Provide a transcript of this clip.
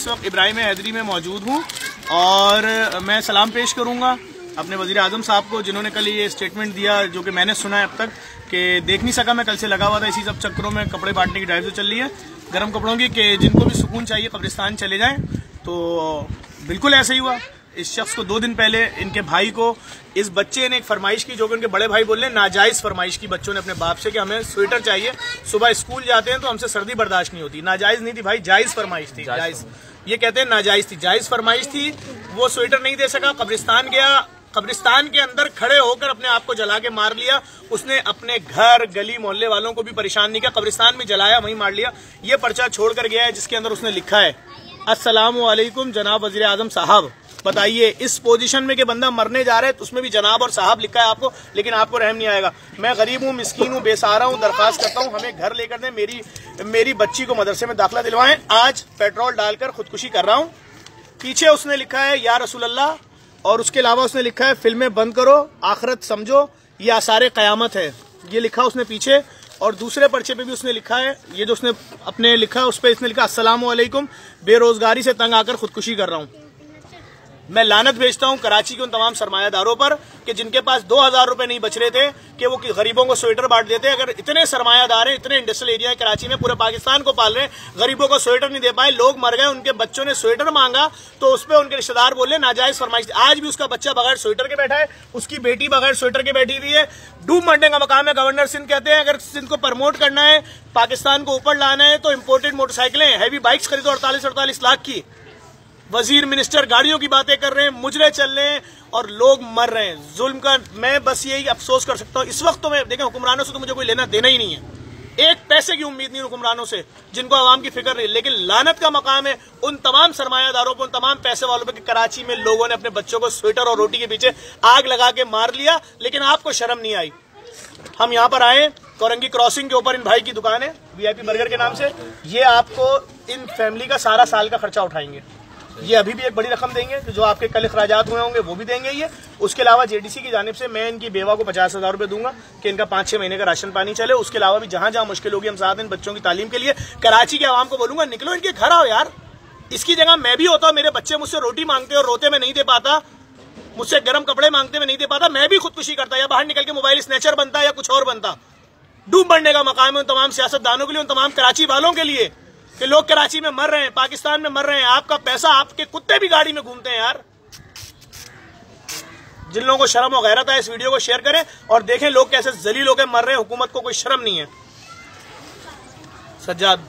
इस वक्त इब्राहिम हैदरी में मौजूद हूँ और मैं सलाम पेश करूँगा अपने वज़ीर आज़म साहब को, जिन्होंने कल ये स्टेटमेंट दिया जो कि मैंने सुना है अब तक कि देख नहीं सका। मैं कल से लगा हुआ था इसी सब चक्करों में, कपड़े बांटने की ड्राइव जो चल रही है गर्म कपड़ों की, कि जिनको भी सुकून चाहिए कब्रिस्तान चले जाएं। तो बिल्कुल ऐसा ही हुआ। इस शख्स को 2 दिन पहले इनके भाई को इस बच्चे ने एक फरमाइश की, जो कि उनके बड़े भाई बोल रहे हैं नाजायज़ फरमाइश की बच्चों ने अपने बाप से कि हमें स्वेटर चाहिए, सुबह स्कूल जाते हैं तो हमसे सर्दी बर्दाश्त नहीं होती। नाजायज़ नहीं थी भाई, जायज़ फरमाइश थी। जायज़ ये कहते हैं नाजायज़ थी, जायज़ फरमाइश थी। वो स्वेटर नहीं दे सका, कब्रिस्तान गया, कब्रिस्तान के अंदर खड़े होकर अपने आप को जला के मार लिया। उसने अपने घर गली मोहल्ले वालों को भी परेशान नहीं किया, कब्रिस्तान में जलाया, वहीं मार लिया। ये पर्चा छोड़ कर गया है जिसके अंदर उसने लिखा है अस्सलामु अलैकुम जनाब वज़ीर आज़म साहब। बताइए इस पोजीशन में कि बंदा मरने जा रहा है तो उसमें भी जनाब और साहब लिखा है आपको, लेकिन आपको रहम नहीं आएगा। मैं गरीब हूँ, मिस्कीन हूँ, बेसहारा हूँ, दरख्वास्त करता हूँ हमें घर लेकर दें, मेरी बच्ची को मदरसे में दाखिला दिलवाएं। आज पेट्रोल डालकर खुदकुशी कर रहा हूँ। पीछे उसने लिखा है या रसूल अल्लाह, और उसके अलावा उसने लिखा है फिल्में बंद करो, आखिरत समझो, ये आसारे क़यामत है। ये लिखा उसने पीछे। और दूसरे पर्चे पे भी उसने लिखा है, ये जो उसने अपने लिखा है उस पर इसने लिखा अस्सलामु अलैकुम, बेरोजगारी से तंग आकर खुदकुशी कर रहा हूँ। मैं लानत भेजता हूँ कराची के उन तमाम सरमायादारों पर कि जिनके पास 2000 रुपए नहीं बच रहे थे कि वो गरीबों को स्वेटर बांट देते। अगर इतने सरमायादार हैं, इतने इंडस्ट्रियल एरिया है कराची में, पूरे पाकिस्तान को पाल रहे हैं, गरीबों को स्वेटर नहीं दे पाए, लोग मर गए, उनके बच्चों ने स्वेटर मांगा तो उस पर उनके रिश्तेदार बोले नाजायज फरमाइश। आज भी उसका बच्चा बगैर स्वेटर के बैठा है, उसकी बेटी बगैर स्वेटर के बैठी हुई है। डूब मरने का मकाम है। गवर्नर सिंध कहते हैं अगर सिंध को प्रमोट करना है, पाकिस्तान को ऊपर लाना है तो इम्पोर्टेड मोटरसाइकिलें, हैवी बाइक्स खरीदो 48-48 लाख की। वजीर मिनिस्टर गाड़ियों की बातें कर रहे हैं, मुजरे चल रहे हैं और लोग मर रहे हैं जुल्म का। मैं बस यही अफसोस कर सकता हूँ इस वक्त तो मैं देखें, हुक्मरानों से तो मुझे कोई लेना देना ही नहीं है, एक पैसे की उम्मीद नहीं हुक्मरानों से जिनको आवाम की फिक्र नहीं। लेकिन लानत का मकाम है उन तमाम सरमायादारों पर, उन तमाम पैसे वालों पर कि कराची में लोगों ने अपने बच्चों को स्वेटर और रोटी के पीछे आग लगा के मार लिया, लेकिन आपको शर्म नहीं आई। हम यहाँ पर आए, कोरंगी क्रॉसिंग के ऊपर इन भाई की दुकान है VIP बर्गर के नाम से। ये आपको इन फैमिली का सारा साल का खर्चा उठाएंगे। ये अभी भी एक बड़ी रकम देंगे, तो जो आपके कल अखराजात हुए होंगे वो भी देंगे ये। उसके अलावा JDC की जानिब से मैं इनकी बेवा को 50,000 रुपए दूंगा कि इनका 5-6 महीने का राशन पानी चले। उसके अलावा भी जहां जहां मुश्किल होगी हम साथ इन बच्चों की तालीम के लिए कराची के आवाम को बोलूंगा निकलो इनके घर आओ यार। इसकी जगह मैं भी होता, मेरे बच्चे मुझसे रोटी मांगते और रोते मैं नहीं दे पाता, मुझसे गर्म कपड़े मांगते मैं नहीं दे पाता, मैं भी खुदकुशी करता या बाहर निकल के मोबाइल स्नैचर बनता या कुछ और बनता। डूब मरने का मकाम है उन तमाम सियासतदानों के लिए, उन तमाम कराची वालों के लिए कि लोग कराची में मर रहे हैं, पाकिस्तान में मर रहे हैं। आपका पैसा, आपके कुत्ते भी गाड़ी में घूमते हैं यार। जिन लोगों को शर्म और गैरत है इस वीडियो को शेयर करें और देखें लोग कैसे जलील होकर मर रहे हैं, हुकूमत को कोई शर्म नहीं है। सज्जाद।